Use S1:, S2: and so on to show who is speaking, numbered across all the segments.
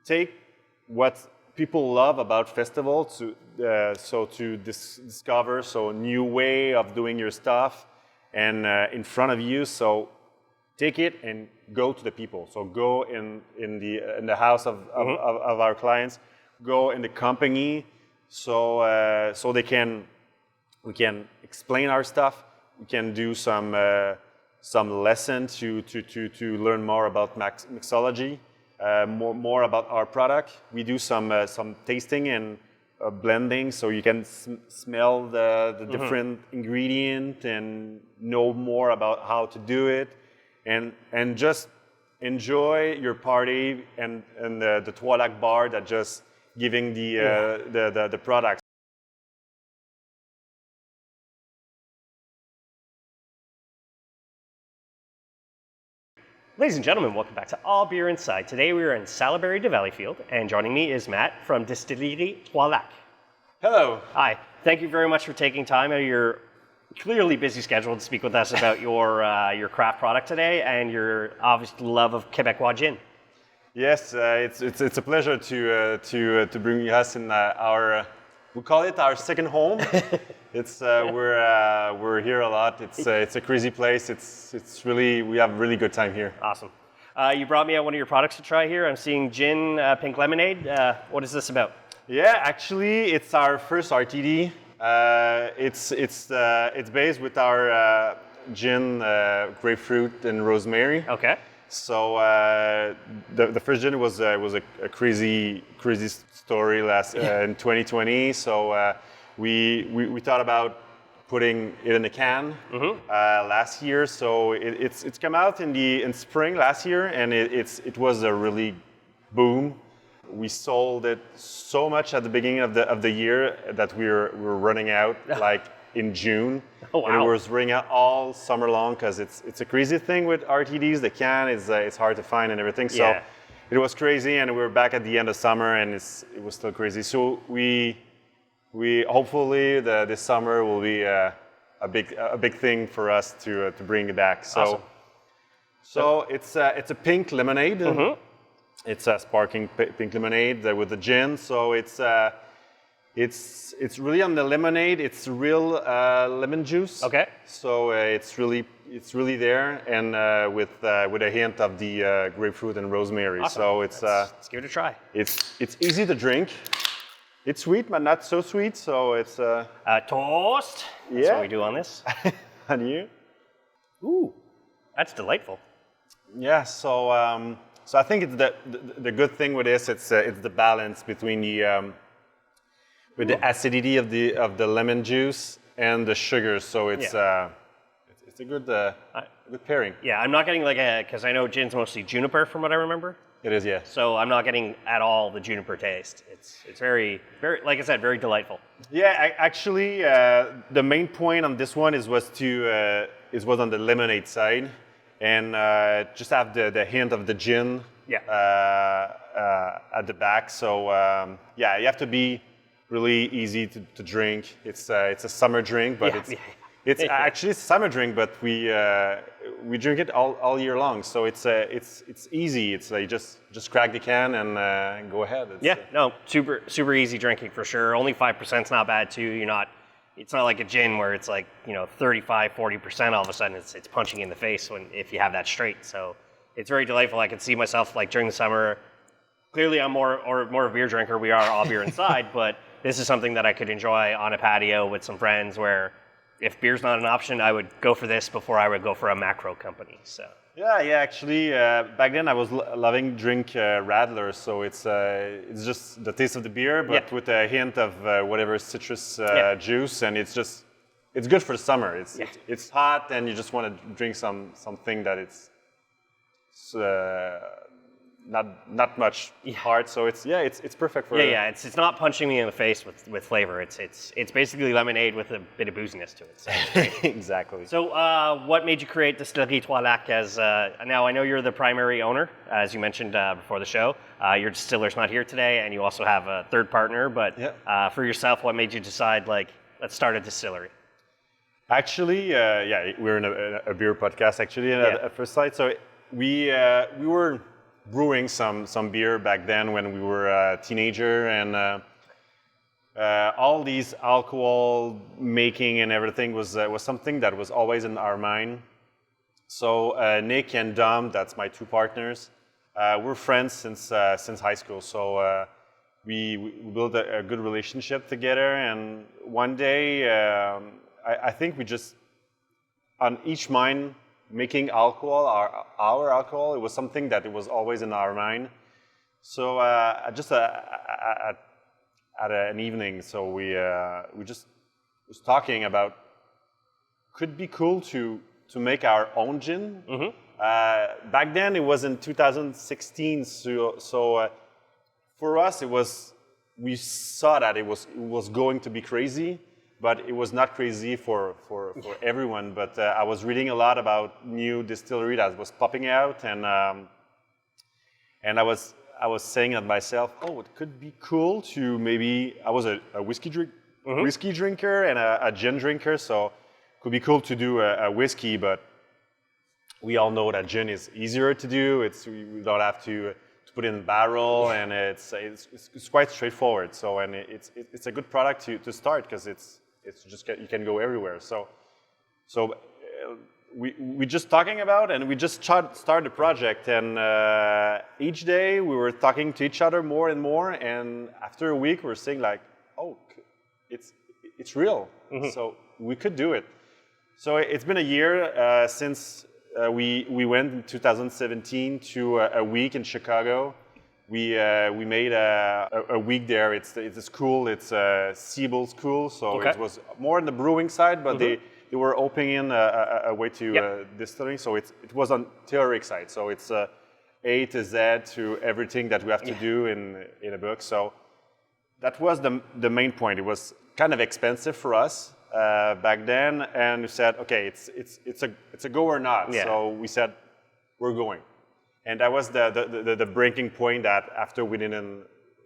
S1: take what people love about festival to discover a new way of doing your stuff and in front of you. So take it and go to the people. So go in the house of our clients, go in the company, so we can explain our stuff. We can do some lesson to learn more about mixology, more about our product. We do some tasting and blending, so you can smell the different ingredient and know more about how to do it, and just enjoy your party and the Trois Lacs bar that just giving the products.
S2: Ladies and gentlemen, welcome back to All Beer Inside. Today we are in Salaberry-de-Valleyfield, and joining me is Matt from Distillerie Trois Lacs.
S1: Hello.
S2: Hi. Thank you very much for taking time out of your clearly busy schedule to speak with us about your craft product today and your obvious love of Quebecois gin.
S1: Yes, it's a pleasure to bring us in our we call it our second home. It's we're here a lot. It's a crazy place. It's really, we have a really good time here.
S2: Awesome. You brought me out one of your products to try here. I'm seeing gin pink lemonade. What is this about?
S1: Yeah, actually, it's our first RTD. It's based with our gin, grapefruit and rosemary.
S2: Okay.
S1: So the first gin was a crazy story in 2020. So we thought about putting it in a can last year. So it's come out in spring last year, and it was a really boom. We sold it so much at the beginning of the year that we're running out like in June.
S2: Oh, wow.
S1: And it was running out all summer long because it's a crazy thing with RTDs. The can is it's hard to find and everything. So
S2: yeah.
S1: It was crazy, and we were back at the end of summer, and it was still crazy. So we hopefully this summer will be a big thing for us to bring it back. So
S2: awesome.
S1: So it's a pink lemonade. It's a sparkling pink lemonade with the gin. So it's really on the lemonade. It's real lemon juice.
S2: Okay.
S1: So it's really there, and with a hint of the grapefruit and rosemary.
S2: Awesome.
S1: So
S2: let's give it a try.
S1: It's easy to drink. It's sweet, but not so sweet. So it's
S2: toast. That's what we do on this.
S1: And you?
S2: Ooh, that's delightful.
S1: Yeah. So I think it's the good thing with this. It's the balance between with the acidity of the lemon juice and the sugar. So it's a good pairing.
S2: Yeah, I'm not getting because I know gin's mostly juniper from what I remember.
S1: It is, yeah.
S2: So I'm not getting at all the juniper taste. It's very, very, like I said, very delightful.
S1: Yeah, actually, the main point on this one was on the lemonade side, and just have the hint of the gin.
S2: Yeah.
S1: At the back. So you have to be really easy to drink. It's a summer drink, but it's actually a summer drink, but we drink it all year long. So it's easy. It's like just crack the can and go ahead.
S2: Super easy drinking for sure. Only 5% is not bad too. It's not like a gin where it's like 35-40% all of a sudden it's punching you in the face if you have that straight. So it's very delightful. I can see myself during the summer. Clearly, I'm more a beer drinker. We are all beer inside, but this is something that I could enjoy on a patio with some friends. Where if beer's not an option, I would go for this before I would go for a macro company. So
S1: yeah. Actually, back then I was loving drink Radler. So it's just the taste of the beer, but with a hint of whatever citrus juice, and it's good for the summer. It's hot, and you just want to drink something that it's not much hard, so it's perfect for
S2: it's not punching me in the face with flavor. It's basically lemonade with a bit of booziness to it. So
S1: exactly.
S2: So what made you create Distillerie Trois Lacs as now I know you're the primary owner, as you mentioned before the show. Your distiller's not here today, and you also have a third partner, but for yourself, what made you decide let's start a distillery?
S1: Actually, we're in a beer podcast actually at first sight. So we were brewing some beer back then when we were a teenager, and all these alcohol making and everything was something that was always in our mind. So Nick and Dom, that's my two partners, we're friends since high school. So we built a good relationship together, and one day I think we just, on each mind, making alcohol, our alcohol, it was something that it was always in our mind. So just at an evening, so we just was talking about, could be cool to make our own gin. Back then it was in 2016, so for us we saw that it was going to be crazy, but it was not crazy for everyone. But I was reading a lot about new distillery that was popping out, and I was saying to myself, oh, it could be cool to maybe, I was a whiskey drinker and a gin drinker, so it could be cool to do a whiskey, but we all know that gin is easier to do. We don't have to put it in a barrel, and it's quite straightforward. So, and it's a good product to start, because it's just, you can go everywhere. So we just talking about, and we just started the project, and each day we were talking to each other more and more, and after a week we were saying like, oh, it's real. So we could do it. So it's been a year since we went in 2017 to a week in Chicago. We made a week there. It's a school. It's a Siebel school, so it was more on the brewing side, but they were opening a way to distilling. So it was on theoretic side. So it's A to Z to everything that we have to do in a book. So that was the main point. It was kind of expensive for us back then, and we said, okay, it's a go or not. So we said, we're going. And that was the breaking point that after we didn't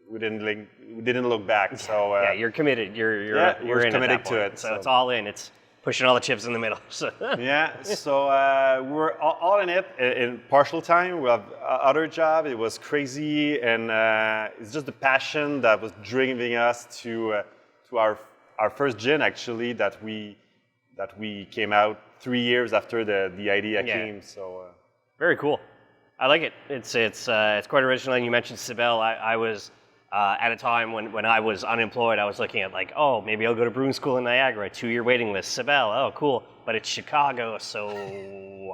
S1: look back. So
S2: you're committed. You're in
S1: committed
S2: at that
S1: to
S2: point.
S1: it.
S2: So it's all in. It's pushing all the chips in the middle. So.
S1: So we're all in it in partial time. We have other job. It was crazy, and it's just the passion that was driving us to our first gin, actually, that we came out 3 years after the idea came. So
S2: very cool. I like it. It's quite original. And you mentioned Sibel. I was at a time when I was unemployed. I was looking at like, oh, maybe I'll go to brewing school in Niagara. 2-year waiting list. Sibel. Oh, cool. But it's Chicago, so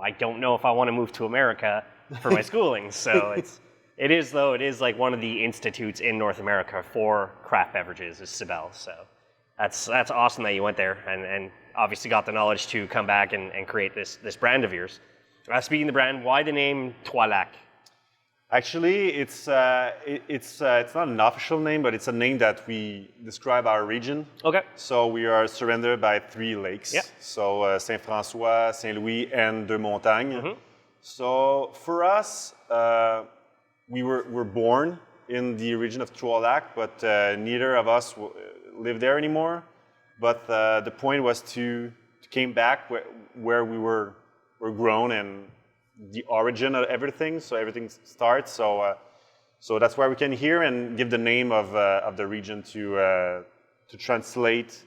S2: I don't know if I want to move to America for my schooling. So it is like one of the institutes in North America for craft beverages is Sibel. So that's awesome that you went there and obviously got the knowledge to come back and create this brand of yours. Speaking of the brand, why the name Trois Lacs?
S1: Actually, it's not an official name, but it's a name that we describe our region. Okay. So we are surrounded by 3 lakes. Yeah. So Saint-François, Saint-Louis, and Deux Montagnes. So for us, we were born in the region of Trois Lacs, but neither of us live there anymore. But the point was to came back where we were grown and the origin of everything. So everything starts. So that's why we came here and give the name of the region to translate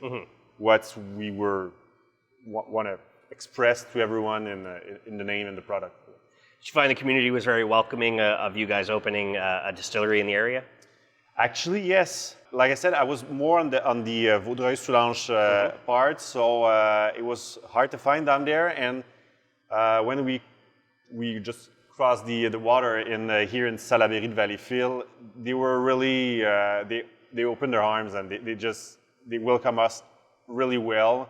S1: what we want to express to everyone in the name and the product.
S2: Did you find the community was very welcoming of you guys opening a distillery in the area?
S1: Actually, yes. Like I said, I was more on the Vaudreuil-Soulanges part, so it was hard to find down there. And when we just crossed the water here in Salaberry-de-Valleyfield, they were really they opened their arms and they welcome us really well.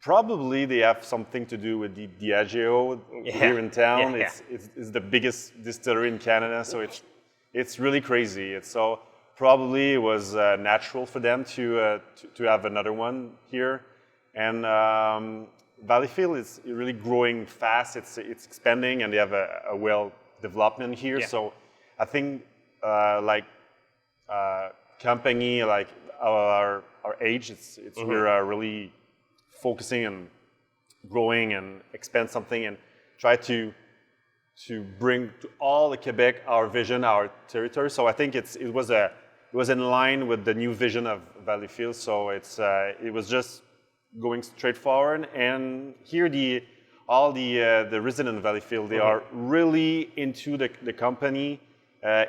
S1: Probably they have something to do with the Diageo here in town. It's the biggest distillery in Canada, so it's really crazy. So probably it was natural for them to have another one here. And Valleyfield is really growing fast. It's expanding, and they have a well development here. Yeah. So I think company like our age, we're really focusing on growing and expand something and try to bring to all the Quebec our vision, our territory. So I think it was in line with the new vision of Valleyfield. So it was just going straight forward. And here all the residents of Valleyfield, they are really into the company.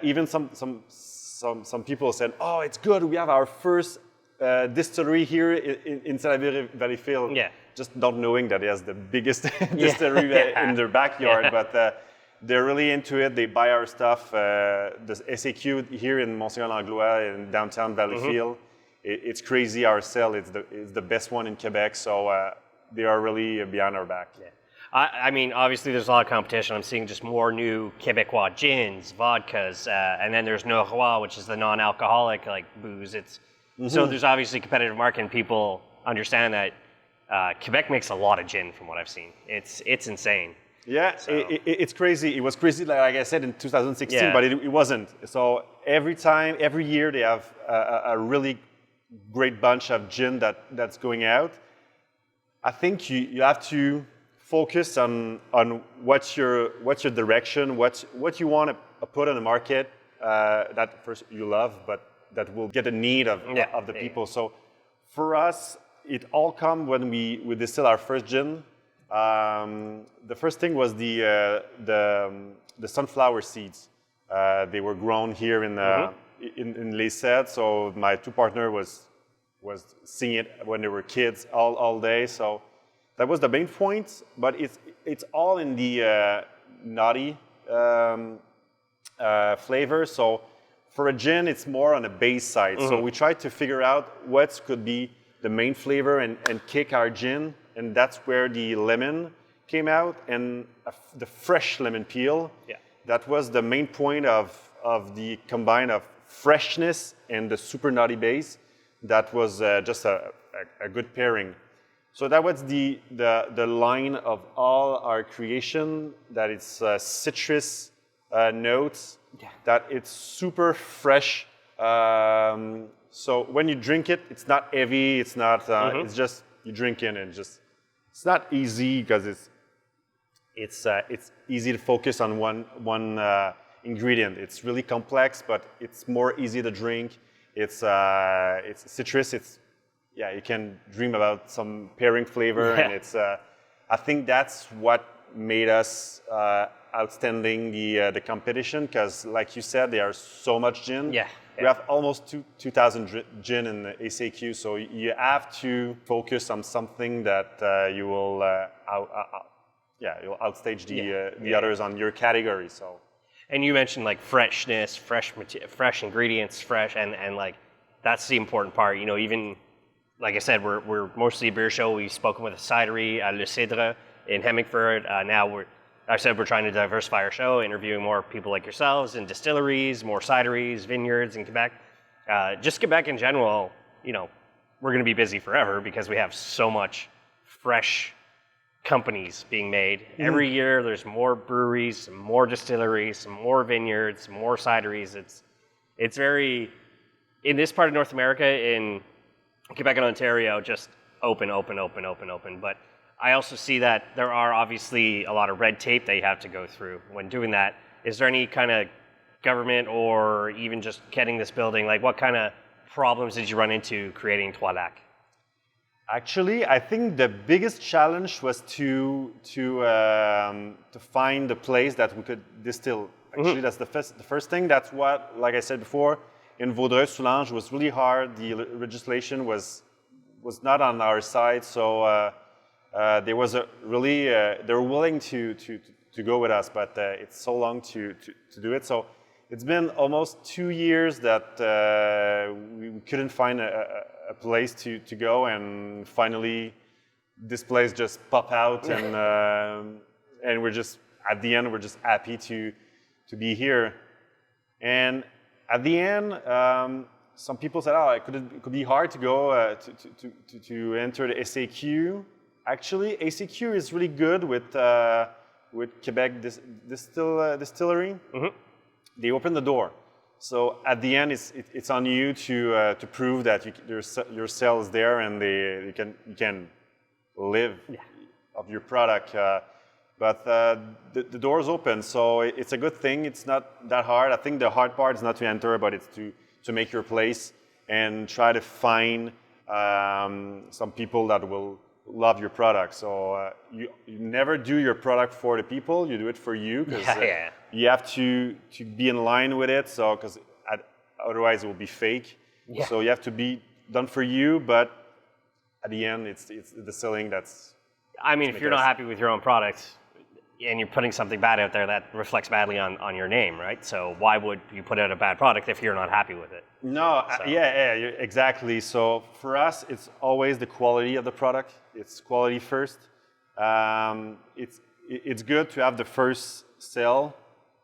S1: Even some people said, "Oh, it's good. We have our first distillery here in Salaberry-de-Valleyfield."
S2: Yeah.
S1: Just not knowing that it has the biggest distillery in their backyard, but they're really into it. They buy our stuff. The SAQ here in Mont-Saint-Langlois in downtown Valleyfield, it's crazy. Our sale is the best one in Quebec, so they are really behind our back.
S2: Yeah. I mean, obviously there's a lot of competition. I'm seeing just more new Quebecois gins, vodkas, and then there's Norrois, which is the non-alcoholic like booze. So there's obviously a competitive market, and people understand that Quebec makes a lot of gin from what I've seen. It's insane.
S1: Yeah, so. It's crazy. It was crazy, like I said, in 2016, but it wasn't. So every year they have a really great bunch of gin that's going out. I think you have to focus on what's your direction, what you want to put on the market that first you love, but that will get the need of the people. So for us, it all come when we distill our first gin. The first thing was the sunflower seeds. They were grown here in Les Cèdres. So my two partners was seeing it when they were kids all day. So that was the main point. But it's all in the nutty flavor. So for a gin, it's more on the base side. So we tried to figure out what could be the main flavor and kick our gin. And that's where the lemon came out, and the fresh lemon peel. Yeah. That was the main point of the combine of freshness and the super nutty base. That was just a good pairing. So that was the line of all our creation. That it's citrus notes. Yeah. That it's super fresh. So when you drink it, it's not heavy. It's not. It's just you drink in and just. It's not easy because it's easy to focus on one ingredient. It's really complex, but it's more easy to drink. It's citrus. You can dream about some pairing flavor, and it's. I think that's what made us outstanding the competition because, like you said, there are so much gin. Yeah. We have almost 2,000 gin in the SAQ, so you have to focus on something that you will you'll outstage the others on your category. So.
S2: And you mentioned like freshness, fresh ingredients, fresh, and like that's the important part. You know, even like I said, we're mostly a beer show. We've spoken with a cidery, Le Cèdre in Hemingford. Now we're trying to diversify our show, interviewing more people like yourselves in distilleries, more cideries, vineyards in Quebec. Just Quebec in general, you know, we're going to be busy forever because we have so much fresh companies being made. Every year there's more breweries, some more distilleries, some more vineyards, some more cideries. It's very, in this part of North America, in Quebec and Ontario, just open. But I also see that there are obviously a lot of red tape that you have to go through when doing that. Is there any kind of government or even just getting this building, like what kind of problems did you run into creating Trois Lacs?
S1: Actually, I think the biggest challenge was to find a place that we could distill. Actually, that's the first thing. That's what, like I said before, in Vaudreuil-Soulanges was really hard. The legislation was not on our side, so there was they were willing to go with us, but it's so long to do it. So it's been almost 2 years that we couldn't find a place to go, and finally this place just popped out, and we're just at the end we're just happy to be here. And at the end, some people said, "Oh, it could be hard to go to enter the SAQ." Actually, ACQ is really good with Quebec Distillery. They open the door. So at the end, it's on you to prove that your sale is there and you can live of your product. But the door's open, so it's a good thing. It's not that hard. I think the hard part is not to enter, but it's to make your place and try to find some people that will love your product. So you never do your product for the people. You do it for you, because you have to be in line with it. So because otherwise it will be fake. Yeah. So you have to be done for you, but at the end, it's the selling that's.
S2: I mean, if you're not happy with your own product and you're putting something bad out there, that reflects badly on your name, right? So why would you put out a bad product if you're not happy with it?
S1: No, exactly. So for us, it's always the quality of the product. It's quality first. It's good to have the first sale,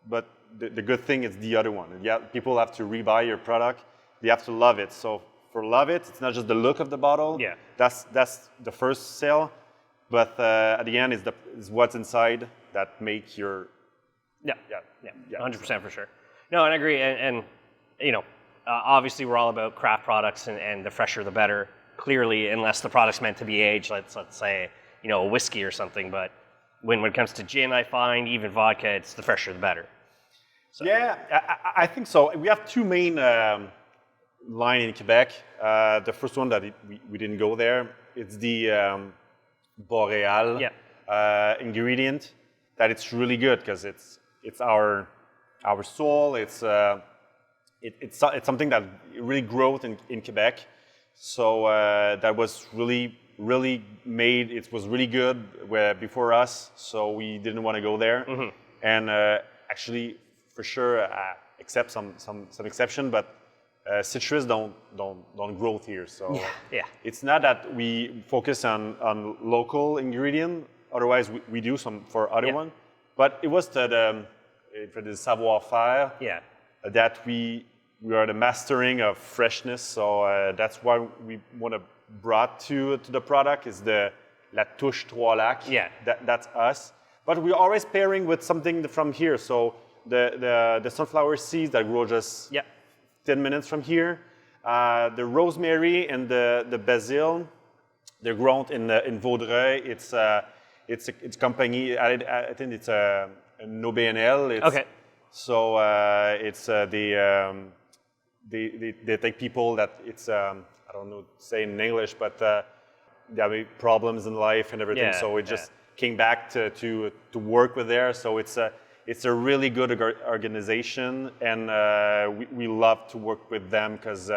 S1: but the good thing is the other one. Yeah, people have to rebuy your product. They have to love it. So for love it, it's not just the look of the bottle. Yeah. That's the first sale. But at the end, is what's inside that make your
S2: 100% for sure. No, and I agree. And you know, obviously we're all about craft products, and the fresher the better. Clearly, unless the product's meant to be aged, let's say a whiskey or something. But when it comes to gin, I find even vodka, it's the fresher the better. So.
S1: Yeah, I think so. We have two main line in Quebec. The first one that we didn't go there. It's the Boreal ingredient that it's really good because it's our soul. It's something that really growth in Quebec. So that was really made. It was really good before us. So we didn't want to go there. Mm-hmm. And actually, for sure, except some exception, but. Citrus don't grow here, so it's not that we focus on local ingredient. Otherwise, we do some for other one. But it was for the savoir-faire that we are the mastering of freshness. So that's why we want to brought to the product is the La Touche Trois Lacs. Yeah, that's us. But we're always pairing with something from here. So the sunflower seeds that grow just 10 minutes from here. The rosemary and the basil, they're grown in Vaudreuil. It's a company. I think it's an OBNL. Okay. So it's they take people that it's I don't know say in English, but they have problems in life and everything. So it just came back to work with there. So it's a really good organization, and we love to work with them because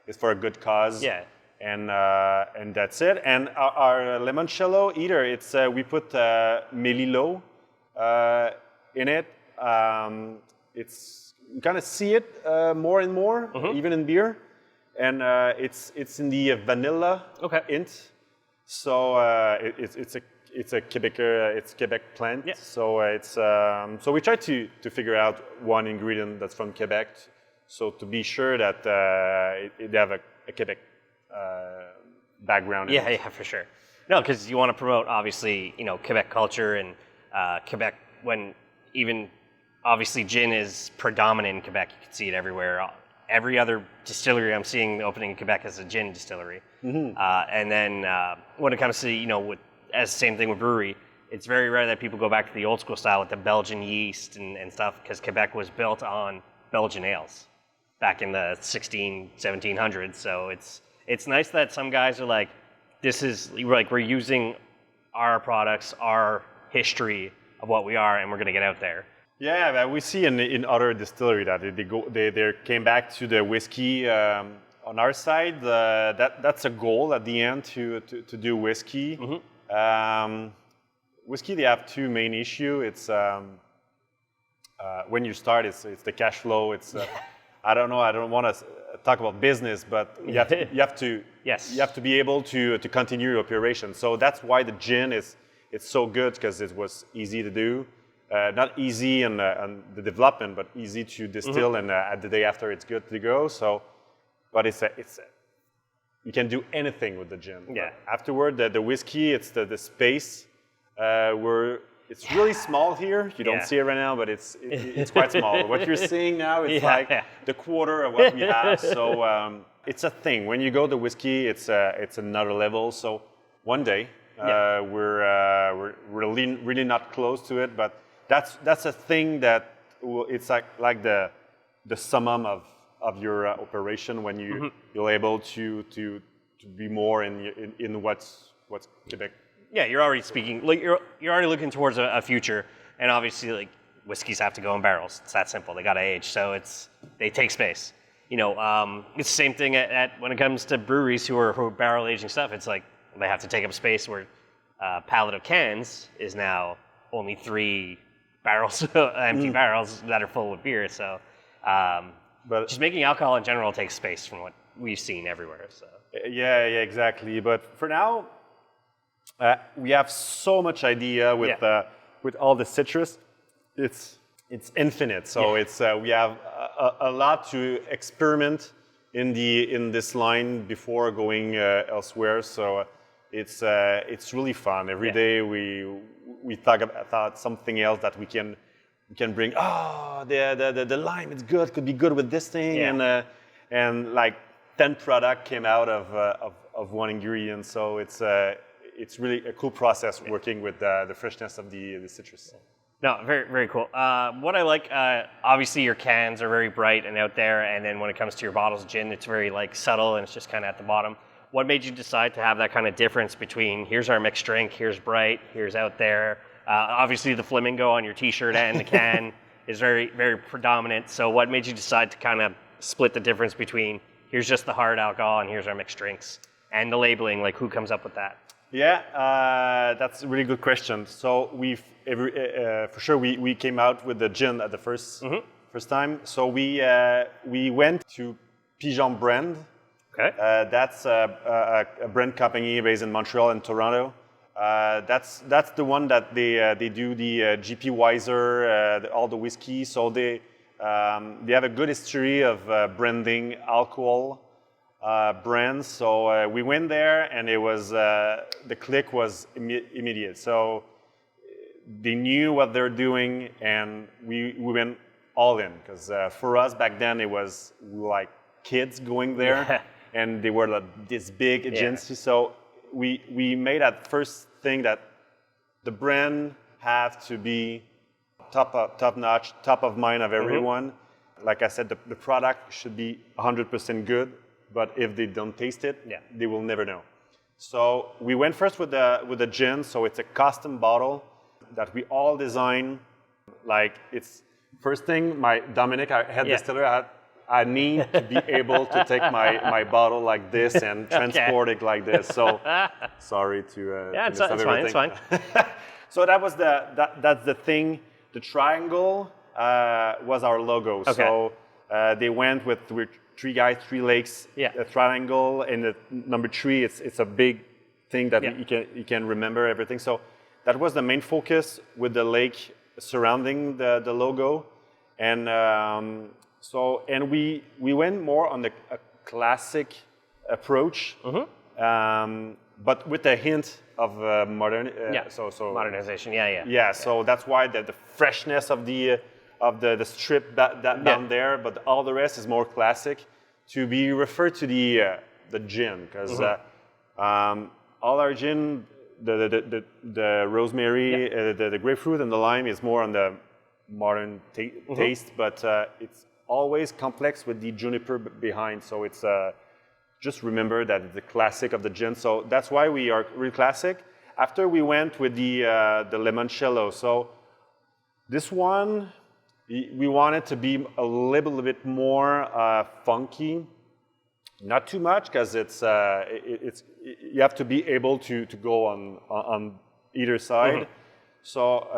S1: it's for a good cause. Yeah. And that's it. And our limoncello either it's we put Melilot in it. It's you kind of see it more and more, even in beer, and it's in the vanilla hint. So it's a Quebec plant. Yeah. So so we try to figure out one ingredient that's from Quebec, so to be sure that they have a Quebec background.
S2: Yeah, for sure. No, because you want to promote obviously Quebec culture and Quebec when even obviously gin is predominant in Quebec. You can see it everywhere. Every other distillery I'm seeing opening in Quebec is a gin distillery. Mm-hmm. And then when it comes to as the same thing with brewery, it's very rare that people go back to the old school style with the Belgian yeast and stuff, because Quebec was built on Belgian ales back in the 1700s. So it's nice that some guys are like, we're using our products, our history of what we are, and we're going to get out there.
S1: Yeah, but we see in other distillery that they came back to the whiskey. On our side, that's a goal at the end to do whiskey. Mm-hmm. Whiskey, they have two main issues. It's when you start, it's the cash flow. It's I don't know. I don't want to talk about business, but you have to be able to continue your operation. So that's why the gin it's so good, because it was easy to do. Not easy in the development, but easy to distill, mm-hmm. and the day after it's good to go. So, but you can do anything with the gin. Yeah. But afterward, the whiskey, it's the space where it's really small here. You don't see it right now, but it's quite small. What you're seeing now, it's the quarter of what we have. So it's a thing. When you go to whiskey, it's another level. So one day We're really not close to it, but that's a thing that it's like the summum of your operation when you're able to be more in what's Quebec.
S2: Yeah, you're already speaking. Like you're already looking towards a future, and obviously, like whiskeys have to go in barrels. It's that simple. They got to age, so they take space. You know, it's the same thing at when it comes to breweries who are barrel aging stuff. It's like they have to take up space where pallet of cans is now only 3 barrels, empty barrels that are full of beer. So, but just making alcohol in general takes space from what we've seen everywhere. So
S1: yeah, exactly. But for now, we have so much idea with all the citrus. It's infinite. So it's we have a lot to experiment in this line before going elsewhere. So it's really fun. Every day we thought something else that we can bring. Oh, the lime is good. Could be good with this thing, and like 10 product came out of one ingredient. So it's really a cool process working with the freshness of the citrus.
S2: No, very, very cool. What I like, obviously your cans are very bright and out there, and then when it comes to your bottles of gin, it's very like subtle and it's just kind of at the bottom. What made you decide to have that kind of difference between here's our mixed drink, here's bright, here's out there? Obviously the flamingo on your t-shirt and the can is very, very predominant. So what made you decide to kind of split the difference between here's just the hard alcohol and here's our mixed drinks? And the labeling, like who comes up with that?
S1: Yeah, that's a really good question. So for sure we came out with the gin at the first time. So we went to Pigeon brand.
S2: Okay.
S1: That's a brand company based in Montreal and Toronto. That's the one that they do the GP Weiser, all the whiskey. So they have a good history of branding alcohol brands. So we went there, and it was the click was immediate. So they knew what they're doing, and we went all in because for us back then it was like kids going there, and they were like this big agency. So we made that first thing that the brand have to be top notch, top of mind of everyone. Like I said, the product should be 100% good. But if they don't taste it, they will never know. So we went first with the gin. So it's a custom bottle that we all design. Like it's first thing, Dominic, our head distiller, I need to be able to take my bottle like this and transport it like this. So sorry to
S2: it's fine. It's fine.
S1: So that was that's the thing. The triangle was our logo.
S2: Okay.
S1: So they went with 3 guys, 3 lakes, a triangle, and the number 3, it's a big thing that you can remember everything. So that was the main focus with the lake surrounding the logo, and we went more on a classic approach, but with a hint of
S2: modernization.
S1: So that's why the freshness of the strip down there, but all the rest is more classic. To be referred to the gin, because all our gin, the rosemary, the grapefruit, and the lime is more on the modern taste, but it's always complex with the juniper behind. So it's just remember that it's the classic of the gin. So that's why we are real classic. After we went with the limoncello, so this one. We wanted to be a little bit more funky, not too much, because it's you have to be able to go on either side. So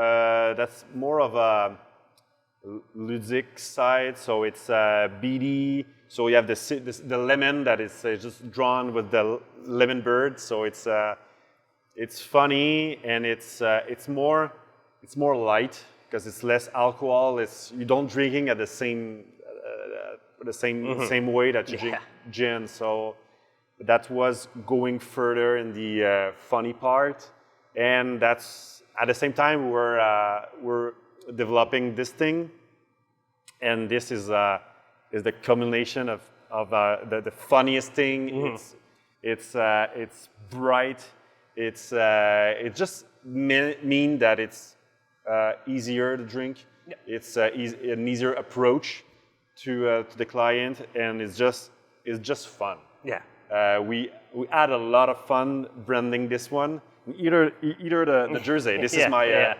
S1: that's more of a ludic side. So it's beady. So you have the lemon that is just drawn with the lemon bird. So it's funny, and it's more light. Because it's less alcohol, you don't drinking at the same way that you drink gin. So that was going further in the funny part, and that's at the same time we're developing this thing, and this is the culmination of the funniest thing. It's bright, it just mean that it's easier to drink.
S2: Yep.
S1: It's an easier approach to the client, and it's just fun.
S2: Yeah.
S1: We had a lot of fun branding this one. Either the jersey. This is my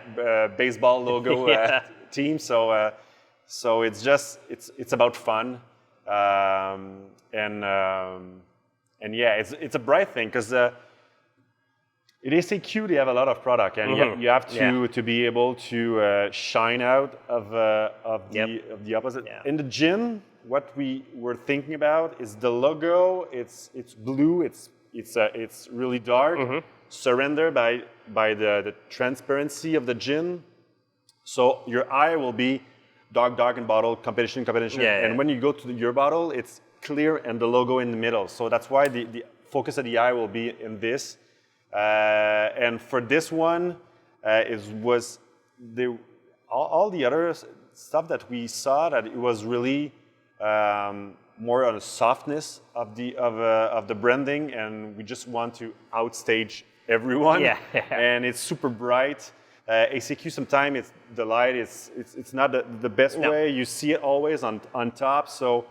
S1: baseball logo team. So it's about fun, and yeah, it's a bright thing because at ACQ they have a lot of product, and you have to be able to shine out of the opposite.
S2: Yeah.
S1: In the gin, what we were thinking about is the logo. It's blue. It's really dark. Surrender by the transparency of the gin. So your eye will be dark in bottle, competition. And when you go to your bottle, it's clear and the logo in the middle. So that's why the focus of the eye will be in this. And for this one, all the other stuff that we saw that it was really more on the softness of the branding, and we just want to outstage everyone.
S2: Yeah.
S1: And it's super bright. ACQ sometimes the light it's not the best way. You see it always on top. So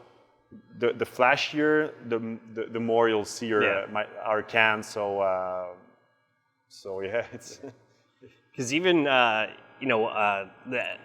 S1: the flashier, the more you'll see our can. So yeah, it's
S2: because even I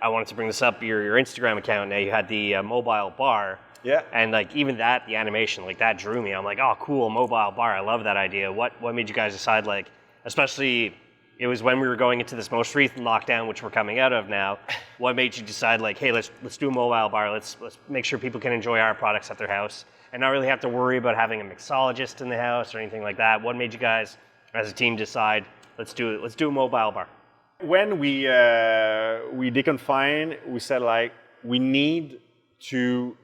S2: wanted to bring this up. Your Instagram account now, you had the mobile bar.
S1: Yeah.
S2: And like even that, the animation, like that drew me. I'm like, oh, cool, mobile bar. I love that idea. What made you guys decide, like, especially it was when we were going into this most recent lockdown, which we're coming out of now. What made you decide, like, hey, let's do a mobile bar. Let's make sure people can enjoy our products at their house and not really have to worry about having a mixologist in the house or anything like that. What made you guys, as a team, decide let's do a mobile bar?
S1: When we deconfined, we said like we need to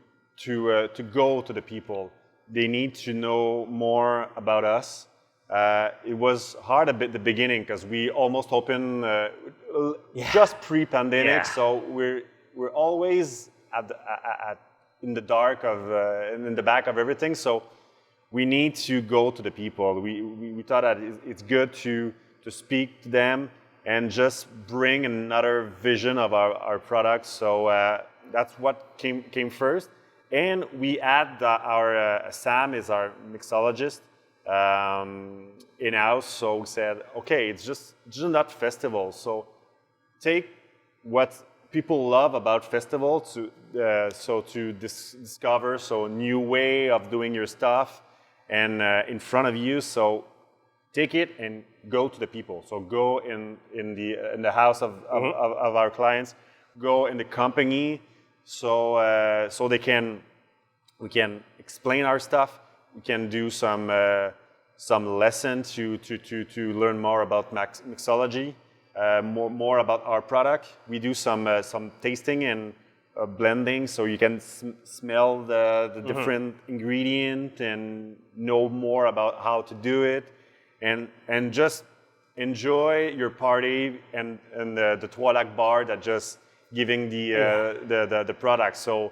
S1: go to the people. They need to know more about us. It was hard a bit at the beginning because we almost opened just pre-pandemic, so we're always in the dark in the back of everything. So we need to go to the people. We thought that it's good to speak to them and just bring another vision of our products. So that's what came first. And we had our Sam is our mixologist in-house. So we said, okay, it's just not festival. So take what people love about festival to discover a new way of doing your stuff and in front of you. So take it and go to the people. So go in the house of our clients, go in the company. So we can explain our stuff. We can do some lesson to learn more about mixology, more about our product. We do some tasting and blending, so you can smell the different ingredient and know more about how to do it, and just enjoy your party and the Trois Lacs bar that just giving the product. So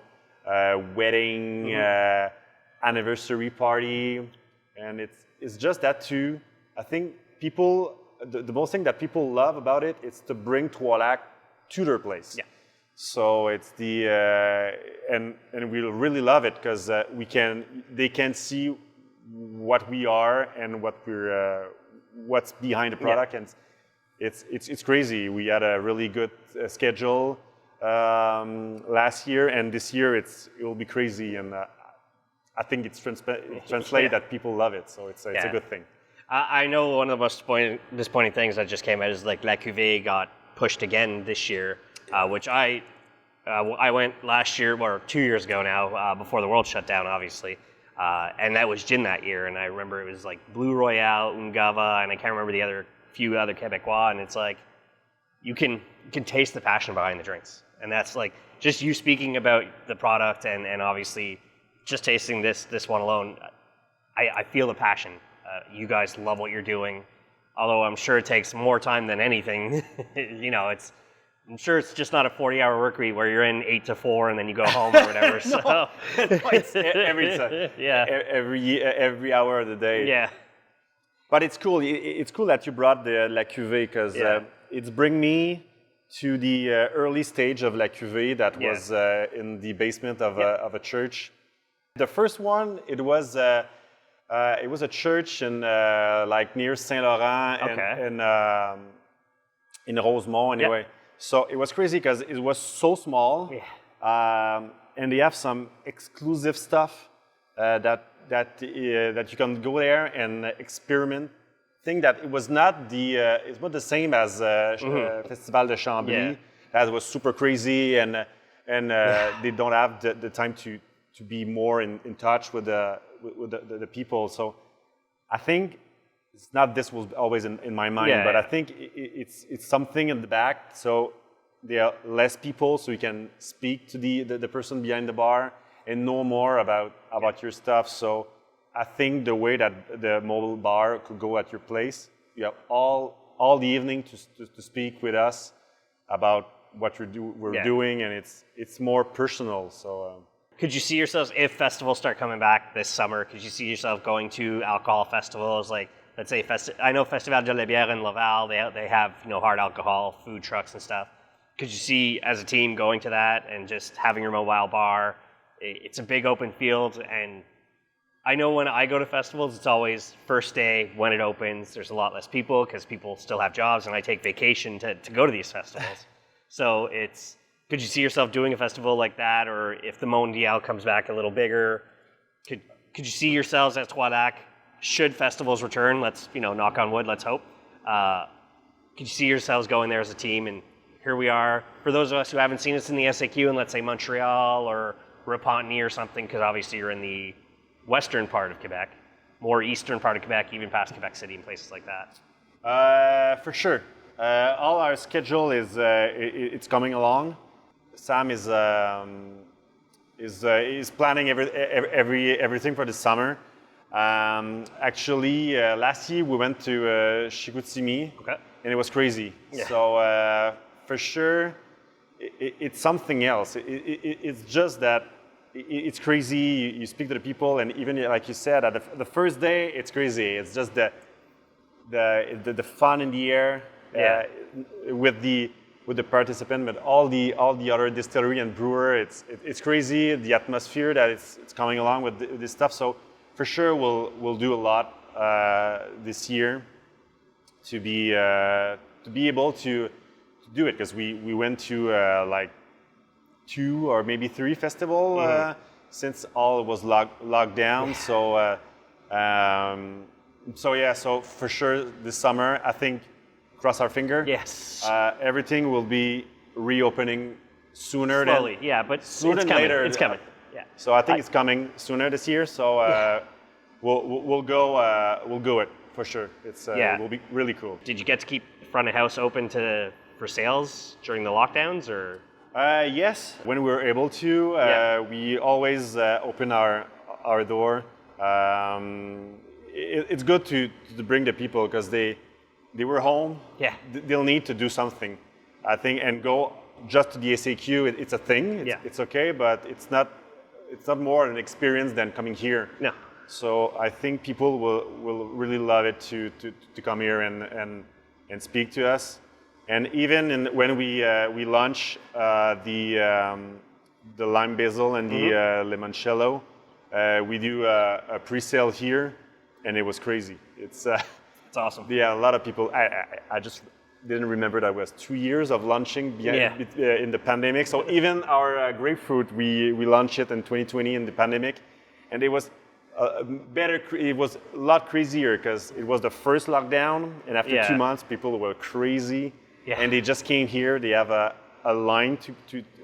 S1: wedding, anniversary party, and it's just that too. I think people, the most thing that people love about it is to bring Trois Lacs to their place. Yeah. So it's and we really love it because they can see what we are and what's behind the product, and it's crazy. We had a really good schedule last year, and this year it will be crazy, and I think it's translated that people love it, so it's a good thing.
S2: I know one of the most disappointing things that just came out is like La Cuvée got pushed again this year, which I went last year, or 2 years ago now, before the world shut down, obviously. And that was gin that year, and I remember it was like Blue Royale, Ungava, and I can't remember the few other Quebecois, and it's like you can taste the passion behind the drinks, and that's like just you speaking about the product and obviously just tasting this one alone. I feel the passion. You guys love what you're doing, although I'm sure it takes more time than anything. I'm sure it's just not a 40-hour work week where you're in 8 to 4 and then you go home or whatever.
S1: No, it's every time.
S2: Yeah.
S1: Every hour of the day.
S2: Yeah.
S1: But it's cool. It's cool that you brought the La Cuvée because it's bring me to the early stage of La Cuvée that was in the basement of a church. The first one, it was a church in like near Saint Laurent and in Rosemont anyway. Yep. So it was crazy because it was so small, and they have some exclusive stuff that you can go there and experiment. Think that it was not it's not the same as Festival de Chambly. That was super crazy, and they don't have the time to be more in touch with the people. So I think it's not this was always in my mind, but I think it's something in the back. So there are less people, so you can speak to the person behind the bar and know more about your stuff. So I think the way that the mobile bar could go at your place, you have all the evening to speak with us about what we're doing, and it's more personal. So.
S2: Could you see yourselves, if festivals start coming back this summer, could you see yourself going to alcohol festivals like, let's say, I know Festival de la Bière in Laval, they have hard alcohol, food trucks and stuff. Could you see, as a team, going to that and just having your mobile bar? It's a big open field, and I know when I go to festivals, it's always first day when it opens, there's a lot less people because people still have jobs, and I take vacation to go to these festivals. So could you see yourself doing a festival like that, or if the Mondial comes back a little bigger, could you see yourselves at Trois Lacs, should festivals return, let's, knock on wood, let's hope, could you see yourselves going there as a team? And here we are, for those of us who haven't seen us in the SAQ in, let's say, Montreal or Repentigny or something, because obviously you're in the western part of Quebec, more eastern part of Quebec, even past Quebec City and places like that.
S1: For sure. All our schedule it's coming along. Sam is planning everything for the summer. Actually, last year we went to Chicoutimi, and it was crazy. Yeah. So for sure, it's something else. It's just that it's crazy. You speak to the people, and even like you said, at the first day, it's crazy. It's just the fun in the air with the participant, but all the other distillery and brewer. It's crazy. The atmosphere that it's coming along with this stuff. So for sure, we'll do a lot this year to be able to do it, because we went to like 2 or maybe 3 festivals since all was locked down. So so for sure this summer, I think, cross our finger.
S2: Yes.
S1: Everything will be reopening sooner.
S2: Slowly, but
S1: sooner
S2: it's
S1: than
S2: coming.
S1: later.
S2: It's coming. Yeah.
S1: So I think it's coming sooner this year. So we'll go it for sure. It's will be really cool.
S2: Did you get to keep front of house open for sales during the lockdowns, or?
S1: Yes, when we were able to, we always open our door. It's good to bring the people, because they were home. Yeah, they'll need to do something, I think, and go just to the SAQ. It's a thing. It's okay, but it's not more an experience than coming here. No. So I think people will really love it to come here and speak to us. And even when we launch the lime basil and the limoncello, we do a pre-sale here, and it was crazy. It's awesome. Yeah, a lot of people. I just didn't remember that it was 2 years of launching in the pandemic. So even our grapefruit, we launched it in 2020 in the pandemic, and it was better. It was a lot crazier because it was the first lockdown, and after 2 months, people were crazy. Yeah. And they just came here. They have a line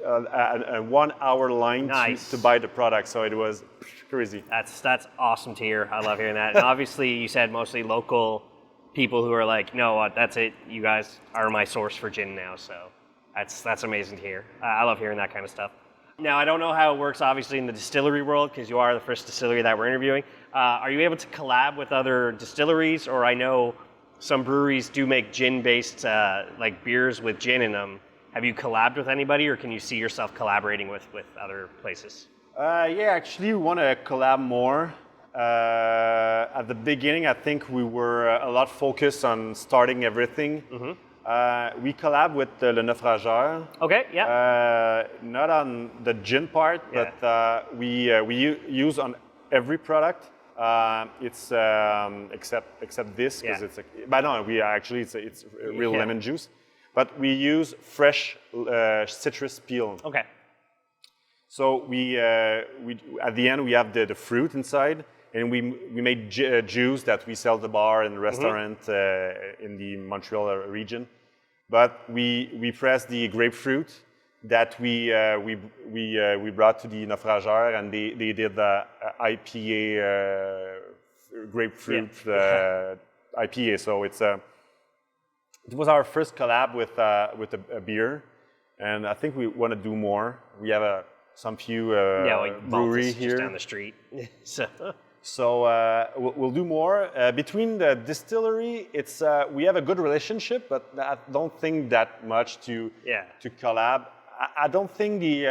S1: a 1 hour line to buy the product. So it was crazy.
S2: That's awesome to hear. I love hearing that. And obviously, you said mostly local people who are like, no, that's it. You guys are my source for gin now. So that's amazing to hear. I love hearing that kind of stuff. Now, I don't know how it works, obviously, in the distillery world, because you are the first distillery that we're interviewing. Are you able to collab with other distilleries? Or I know some breweries do make gin-based like beers with gin in them. Have you collabed with anybody, or can you see yourself collaborating with other places?
S1: Actually, we want to collab more. At the beginning, I think we were a lot focused on starting everything. We collab with Le Naufrageur.
S2: Okay, yeah.
S1: Not on the gin part, but we use on every product. It's except this because it's. But no, it's real lemon juice. But we use fresh citrus peel.
S2: Okay.
S1: So we at the end we have the fruit inside, and we made juice that we sell at the bar and the restaurant in the Montreal region. But we press the grapefruit that we brought to the Naufrageur, and they did the IPA grapefruit IPA. So it was our first collab with a beer, and I think we want to do more. We have some few brewery here
S2: just down the street.
S1: So we'll do more. Between the distillery, we have a good relationship, but I don't think that much to collab. I don't think we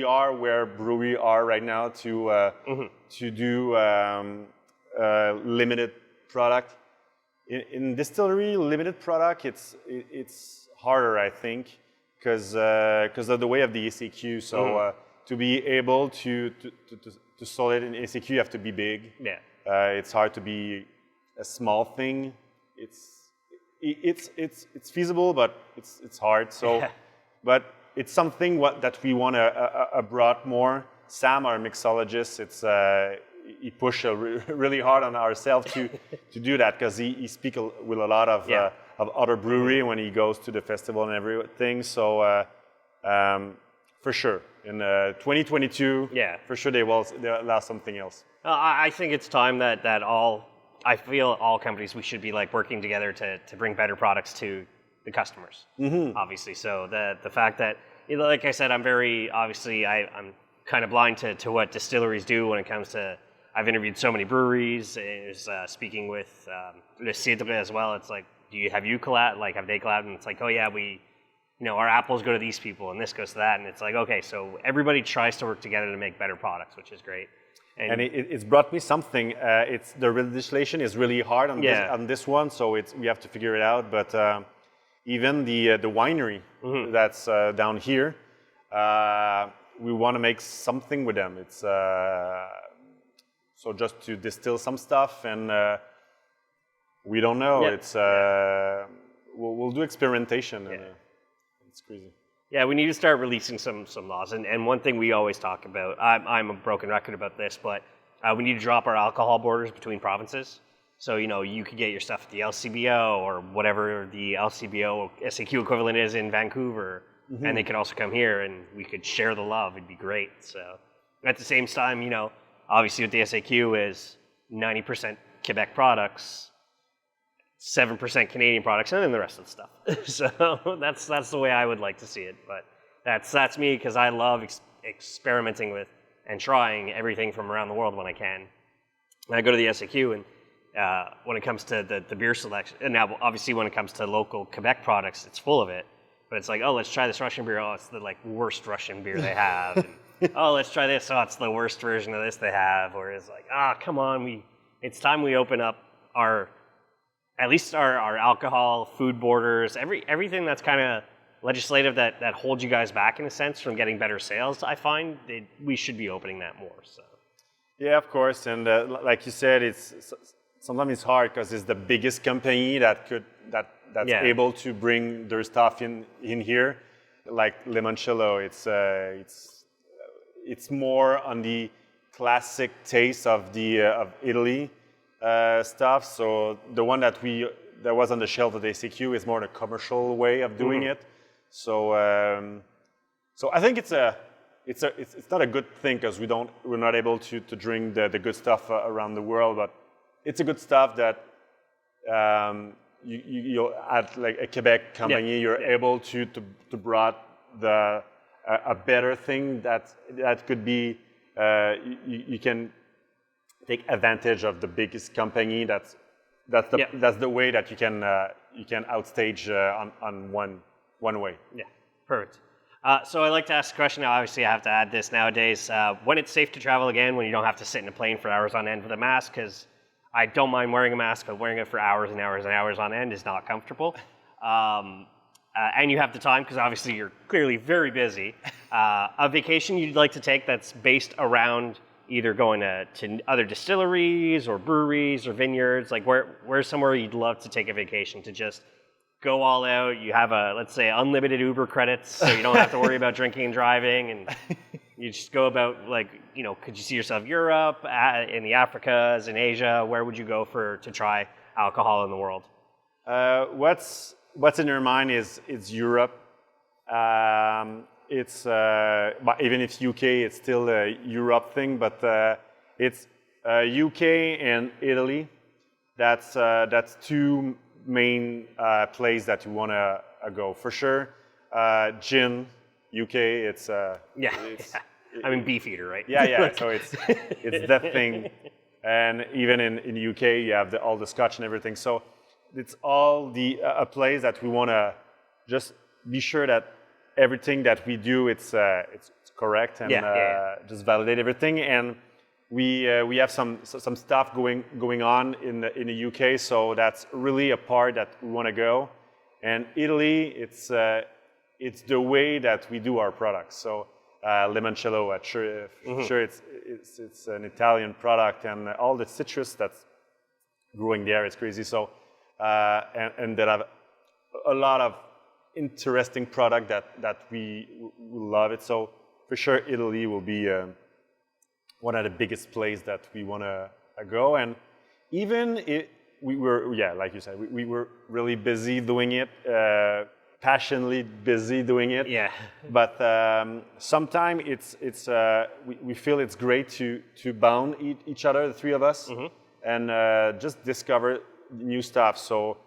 S1: are where brewery are right now to do limited product. In distillery, limited product, it's harder, I think, because of the way of the ACQ. So to be able to sell it in ACQ, you have to be big.
S2: Yeah.
S1: It's hard to be a small thing. It's feasible, but it's hard. So, but it's something that we want to brought more. Sam, our mixologist, he pushed really hard on ourselves to do that, because he speaks with a lot of other brewery when he goes to the festival and everything. So for sure, in 2022, for sure they'll allow something else.
S2: I think it's time that I feel all companies, we should be like working together to bring better products to the customers, obviously. So the fact that, like I said, I'm kind of blind to what distilleries do when it comes to. I've interviewed so many breweries. Speaking with Le Cidre as well. It's like, have they collabed? And it's like, oh yeah, our apples go to these people and this goes to that. And it's like, okay, so everybody tries to work together to make better products, which is great.
S1: And it's brought me something. The legislation is really hard on this one, so we have to figure it out. But even the winery that's down here, we want to make something with them. It's so just to distill some stuff, and we don't know. It's we'll do experimentation. And, it's crazy.
S2: Yeah, we need to start releasing some laws. And one thing we always talk about, I'm a broken record about this, but we need to drop our alcohol borders between provinces. So, you could get your stuff at the LCBO or whatever the LCBO SAQ equivalent is in Vancouver, and they could also come here and we could share the love. It'd be great. So at the same time, obviously with the SAQ is 90% Quebec products, 7% Canadian products, and then the rest of the stuff. So that's the way I would like to see it. But that's me, because I love experimenting with and trying everything from around the world when I can. And I go to the SAQ, and when it comes to the beer selection, and now obviously when it comes to local Quebec products, it's full of it. But it's like, oh, let's try this Russian beer. Oh, it's the worst Russian beer they have. And, oh, let's try this. Oh, it's the worst version of this they have. Or it's like, come on, it's time we open up at least our alcohol, food borders, everything that's kind of legislative that holds you guys back in a sense from getting better sales. I find we should be opening that more. So.
S1: Yeah, of course, and like you said, sometimes it's hard because it's the biggest company that's able to bring their stuff in here, like Limoncello. It's more on the classic taste of Italy. Stuff. So the one that was on the shelf of the ACQ is more the commercial way of doing it. So I think it's not a good thing, because we're not able to drink the good stuff around the world, but it's a good stuff that you at like a Quebec company, you're able to brought a better thing that could be you can take advantage of the biggest company. That's the way that you can outstage on one way.
S2: Yeah, perfect. So I like to ask a question. Now, obviously, I have to add this nowadays. When it's safe to travel again, when you don't have to sit in a plane for hours on end with a mask, because I don't mind wearing a mask, but wearing it for hours and hours and hours on end is not comfortable. And you have the time, because obviously you're clearly very busy. A vacation you'd like to take that's based around either going to other distilleries or breweries or vineyards, like where's somewhere you'd love to take a vacation to just go all out? You have let's say unlimited Uber credits, so you don't have to worry about drinking and driving, and you just go about, like, could you see yourself Europe, in the Africas, in Asia? Where would you go to try alcohol in the world?
S1: What's in your mind is Europe. It's even if UK, it's still a Europe thing, but it's UK and Italy. That's two main places that you want to go for sure. Gin, UK. It's
S2: I mean, Beefeater, right?
S1: Yeah. So it's that thing, and even in UK you have all the Scotch and everything. So it's all a place that we want to just be sure that everything that we do it's correct, and just validate everything. And we have some stuff going on in the UK, so that's really a part that we want to go. And Italy, it's the way that we do our products. So limoncello, sure it's an Italian product, and all the citrus that's growing there is crazy. So and that have a lot of interesting product that we love it. So for sure Italy will be one of the biggest places that we want to go. And even we were, like you said, we were really busy doing it, passionately busy doing it.
S2: Yeah.
S1: But sometimes we feel it's great to bound each other, the three of us, and just discover new stuff. So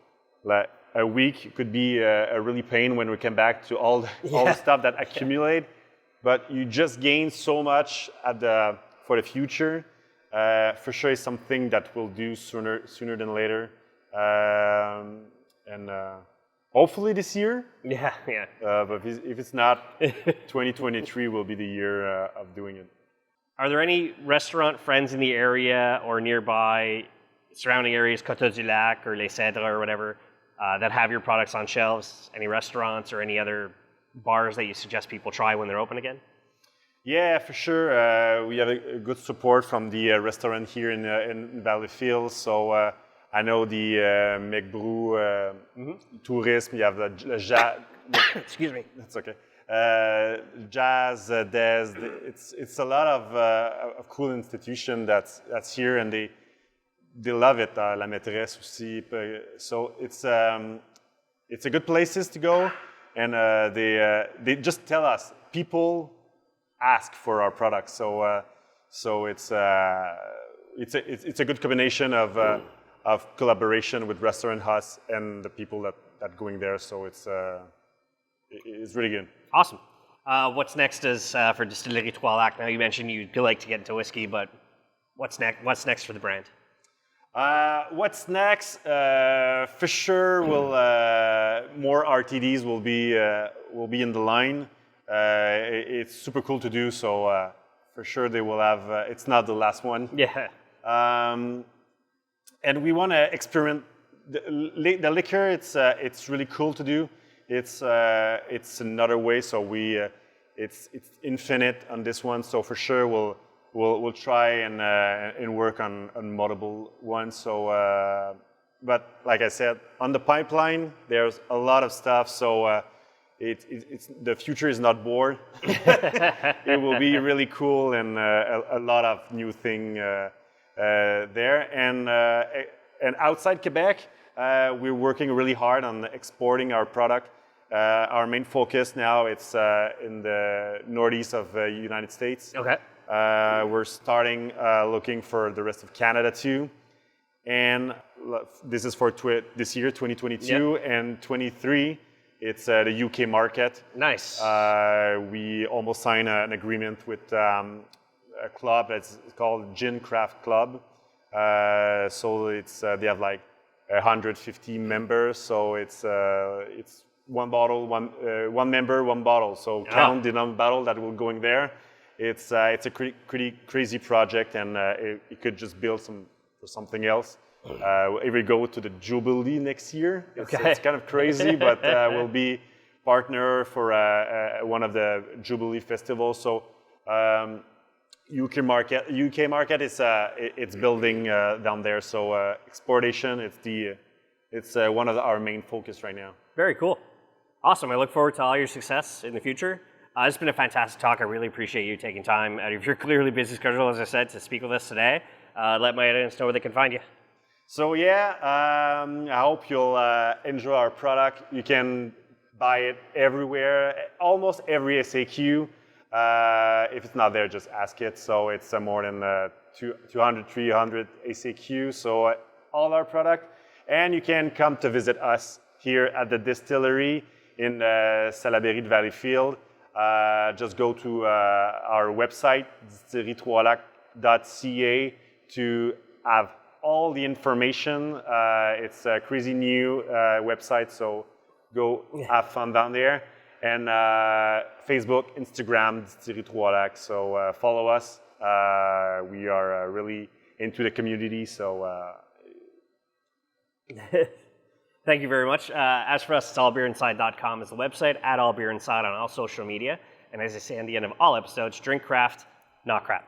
S1: like a week could be a really pain when we come back to all the stuff that accumulate, but you just gain so much for the future. For sure, it's something that we'll do sooner than later, and hopefully this year.
S2: Yeah.
S1: But if it's not, 2023 will be the year of doing it.
S2: Are there any restaurant friends in the area or nearby, surrounding areas, Côte du Lac or Les Cèdres or whatever, that have your products on shelves? Any restaurants or any other bars that you suggest people try when they're open again?
S1: Yeah, for sure. We have a good support from the restaurant here in Valleyfield. So I know the McBrew, Tourisme. You have the Jazz.
S2: Excuse me.
S1: That's okay. Jazz, Des. It's a lot of cool institution that's here, and they love it. La Maîtresse aussi. So it's a good places to go, and they just tell us people ask for our products. So it's a good combination of collaboration with Restaurant House and the people that going there. So it's really good.
S2: Awesome. What's next is for Distillerie Trois Lacs? Now you mentioned you'd like to get into whiskey, but what's next? What's next for the brand?
S1: What's next? For sure, more RTDs will be in the line. It's super cool to do, so for sure they will have. It's not the last one.
S2: Yeah.
S1: And we want to experiment. The liquor, it's really cool to do. It's another way. So it's infinite on this one. So for sure we'll try and work on multiple ones. So, but like I said, on the pipeline, there's a lot of stuff. So it's the future is not bored. It will be really cool, and a lot of new thing there. And outside Quebec, we're working really hard on exporting our product. Our main focus now it's in the northeast of the United States.
S2: Okay.
S1: We're starting looking for the rest of Canada too, and this is for this year, 2022, and 23. It's the UK market.
S2: Nice.
S1: We almost signed an agreement with a club that's called Gin Craft Club. So it's they have like 150 members. So it's one bottle, one member, one bottle. So count the number of bottles that will go in there. It's a pretty crazy project, and it could just build for something else. If we go to the Jubilee next year, it's kind of crazy, but we'll be partner for one of the Jubilee festivals. So UK market is it's building down there. So exportation, it's one of our main focus right now.
S2: Very cool. Awesome. I look forward to all your success in the future. It's been a fantastic talk. I really appreciate you taking time out of your clearly busy schedule, as I said, to speak with us today. Let my audience know where they can find you.
S1: So yeah, I hope you'll enjoy our product. You can buy it everywhere, almost every SAQ. If it's not there, just ask it. So it's more than 200, 300 SAQ. So all our product. And you can come to visit us here at the distillery in Salaberry-de-Valleyfield. Just go to our website, distillerie3lacs.ca, to have all the information. It's a crazy new website, so go have fun down there. And Facebook, Instagram, Distillerie3lacs. So follow us. We are really into the community. So
S2: thank you very much. As for us, it's allbeerinside.com is the website, at allbeerinside on all social media. And as I say at the end of all episodes, drink craft, not crap.